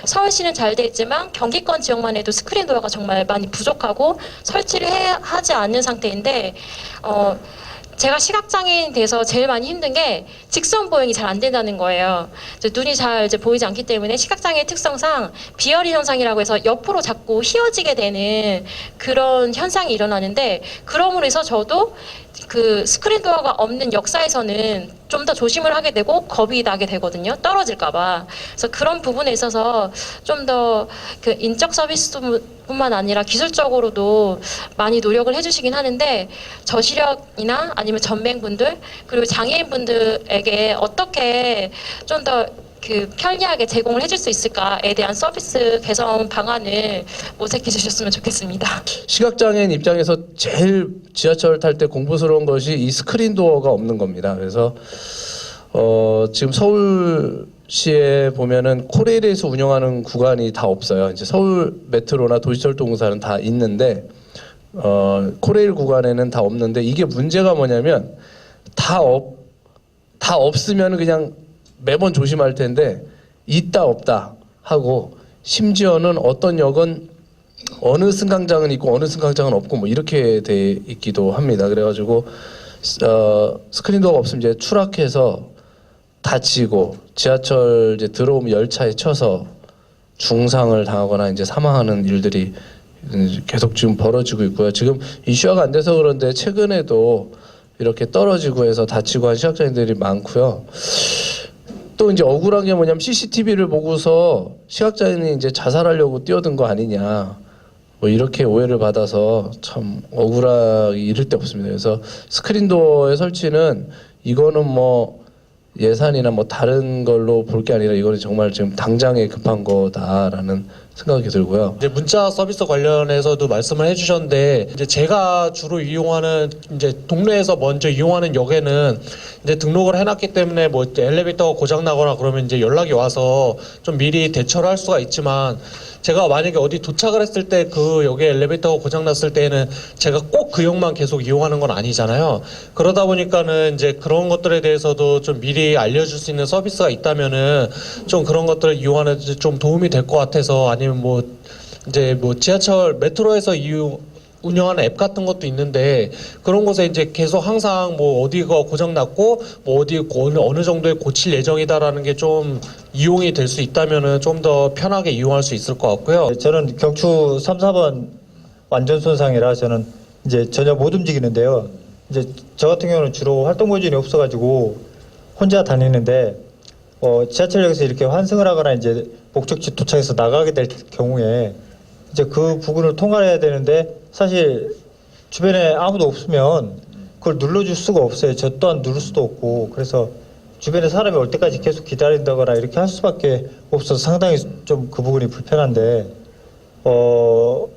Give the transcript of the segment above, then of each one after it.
서울시는 잘 돼 있지만 경기권 지역만 해도 스크린 도어가 정말 많이 부족하고 설치를 하지 않는 상태인데 제가 시각장애인 돼서 제일 많이 힘든 게 직선 보행이 잘 안 된다는 거예요. 눈이 잘 보이지 않기 때문에 시각장애 특성상 비어리 현상이라고 해서 옆으로 자꾸 휘어지게 되는 그런 현상이 일어나는데, 그럼으로 해서 저도 그 스크린 도어가 없는 역사에서는 좀 더 조심을 하게 되고 겁이 나게 되거든요. 떨어질까봐. 그래서 그런 부분에 있어서 좀 더 그 인적 서비스뿐만 아니라 기술적으로도 많이 노력을 해주시긴 하는데, 저시력이나 아니면 전맹분들 그리고 장애인분들에게 어떻게 좀 더 그 편리하게 제공을 해줄 수 있을까에 대한 서비스 개선 방안을 모색해 주셨으면 좋겠습니다. 시각장애인 입장에서 제일 지하철 탈 때 공부스러운 것이 이 스크린 도어가 없는 겁니다. 그래서 지금 서울시에 보면은 코레일에서 운영하는 구간이 다 없어요. 이제 서울 메트로나 도시철도공사는 다 있는데 코레일 구간에는 다 없는데, 이게 문제가 뭐냐면 다 없으면 그냥 매번 조심할 텐데 있다 없다 하고, 심지어는 어떤 역은 어느 승강장은 있고 어느 승강장은 없고 뭐 이렇게 돼 있기도 합니다. 그래가지고 스크린 도어가 없으면 이제 추락해서 다치고 지하철 이제 들어오면 열차에 쳐서 중상을 당하거나 이제 사망하는 일들이 계속 지금 벌어지고 있고요. 지금 이슈화가 안 돼서 그런데 최근에도 이렇게 떨어지고 해서 다치고 한 시각장애인들이 많고요. 또 이제 억울한 게 뭐냐면 CCTV를 보고서 시각장애인이 이제 자살하려고 뛰어든 거 아니냐, 뭐 이렇게 오해를 받아서 참 억울하기 이를 데 없습니다. 그래서 스크린도어의 설치는 이거는 뭐 예산이나 뭐 다른 걸로 볼 게 아니라 이거는 정말 지금 당장에 급한 거다라는 생각이 들고요. 이제 문자 서비스 관련해서도 말씀을 해주셨는데, 이제 제가 주로 이용하는 이제 동네에서 먼저 이용하는 역에는 이제 등록을 해놨기 때문에 뭐 엘리베이터가 고장 나거나 그러면 이제 연락이 와서 좀 미리 대처를 할 수가 있지만, 제가 만약에 어디 도착을 했을 때 그 역에 엘리베이터가 고장 났을 때에는 제가 꼭 그 역만 계속 이용하는 건 아니잖아요. 그러다 보니까는 이제 그런 것들에 대해서도 좀 미리 알려줄 수 있는 서비스가 있다면은 좀 그런 것들을 이용하는 데 좀 도움이 될 것 같아서, 아니면 뭐 이제 뭐 지하철 메트로에서 운영하는 앱 같은 것도 있는데, 그런 곳에 이제 계속 항상 뭐 어디가 고장 났고 뭐 어디 어느 정도에 고칠 예정이다라는 게 좀 이용이 될 수 있다면은 좀 더 편하게 이용할 수 있을 것 같고요. 저는 경추 3, 4번 완전 손상이라 저는 이제 전혀 못 움직이는데요. 이제 저 같은 경우는 주로 활동 보존이 없어가지고 혼자 다니는데, 지하철역에서 이렇게 환승을 하거나 이제 목적지 도착해서 나가게 될 경우에 이제 그 부분을 통과해야 되는데, 사실 주변에 아무도 없으면 그걸 눌러줄 수가 없어요. 저 또한 누를 수도 없고. 그래서 주변에 사람이 올 때까지 계속 기다린다거나 이렇게 할 수밖에 없어서 상당히 좀 그 부분이 불편한데,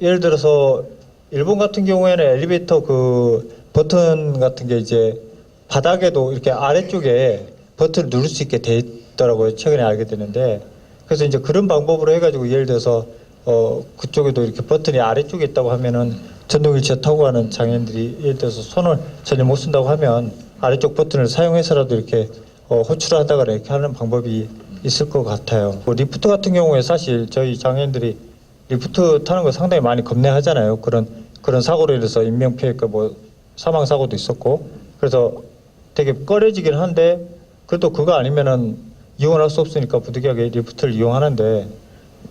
예를 들어서 일본 같은 경우에는 엘리베이터 그 버튼 같은 게 이제 바닥에도 이렇게 아래쪽에 버튼을 누를 수 있게 돼 있더라고요. 최근에 알게 되는데, 그래서 이제 그런 방법으로 해가지고 예를 들어서 그쪽에도 이렇게 버튼이 아래쪽에 있다고 하면은 전동 휠체어 타고 가는 장애인들이 예를 들어서 손을 전혀 못 쓴다고 하면 아래쪽 버튼을 사용해서라도 이렇게 호출을 하다가 이렇게 하는 방법이 있을 것 같아요. 리프트 같은 경우에 사실 저희 장애인들이 리프트 타는 거 상당히 많이 겁내하잖아요. 그런 사고로 인해서 인명피해가 뭐 사망 사고도 있었고, 그래서 되게 꺼려지긴 한데, 그래도 그거 아니면은 이용할 수 없으니까 부득이하게 리프트를 이용하는데,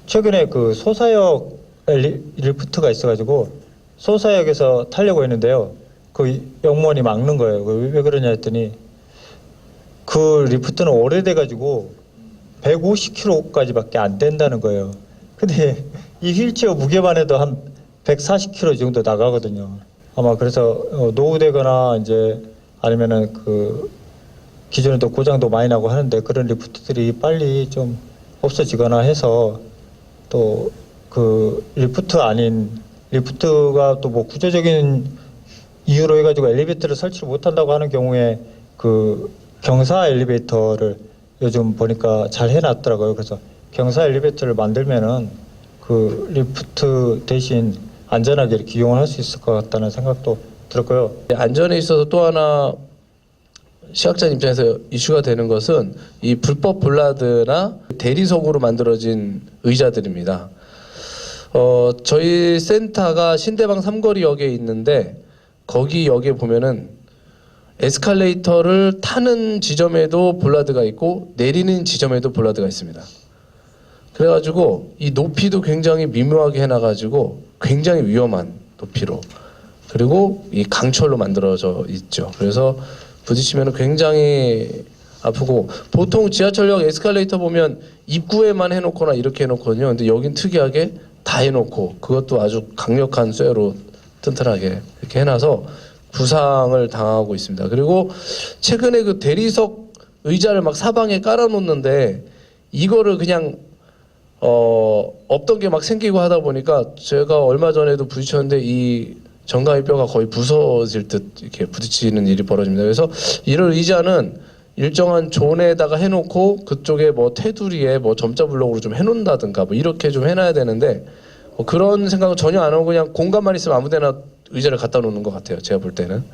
최근에 그 소사역 리프트가 있어가지고 소사역에서 타려고 했는데요. 그 역무원이 막는 거예요. 왜 그러냐 했더니 그 리프트는 오래돼가지고 150kg까지밖에 안 된다는 거예요. 근데 이 휠체어 무게만 해도 한 140kg 정도 나가거든요. 아마 그래서 노후되거나 이제 아니면은 그 기존에도 고장도 많이 나고 하는데, 그런 리프트들이 빨리 좀 없어지거나 해서, 또 그 리프트 아닌 리프트가 또 뭐 구조적인 이유로 해가지고 엘리베이터를 설치를 못한다고 하는 경우에 그 경사 엘리베이터를 요즘 보니까 잘 해놨더라고요. 그래서 경사 엘리베이터를 만들면은 그 리프트 대신 안전하게 이렇게 이용을 할 수 있을 것 같다는 생각도 들었고요. 안전에 있어서 또 하나 시각자 입장에서 이슈가 되는 것은 이 불법 블라드나 대리석으로 만들어진 의자들입니다. 저희 센터가 신대방 삼거리역에 있는데 거기 역에 보면은 에스컬레이터를 타는 지점에도 블라드가 있고 내리는 지점에도 블라드가 있습니다. 그래가지고 이 높이도 굉장히 미묘하게 해놔가지고 굉장히 위험한 높이로, 그리고 이 강철로 만들어져 있죠. 그래서 부딪히면 굉장히 아프고, 보통 지하철역 에스컬레이터 보면 입구에만 해놓거나 이렇게 해놓거든요. 근데 여긴 특이하게 다 해놓고, 그것도 아주 강력한 쇠로 튼튼하게 이렇게 해놔서 부상을 당하고 있습니다. 그리고 최근에 그 대리석 의자를 막 사방에 깔아놓는데 이거를 그냥 없던 게 막 생기고 하다 보니까 제가 얼마 전에도 부딪혔는데 이 정강이 뼈가 거의 부서질 듯 이렇게 부딪히는 일이 벌어집니다. 그래서 이런 의자는 일정한 존에다가 해놓고 그쪽에 뭐 테두리에 뭐 점자 블록으로 좀 해놓는다든가 뭐 이렇게 좀 해놔야 되는데 그런 생각은 전혀 안 하고 그냥 공간만 있으면 아무데나 의자를 갖다 놓는 것 같아요. 제가 볼 때는.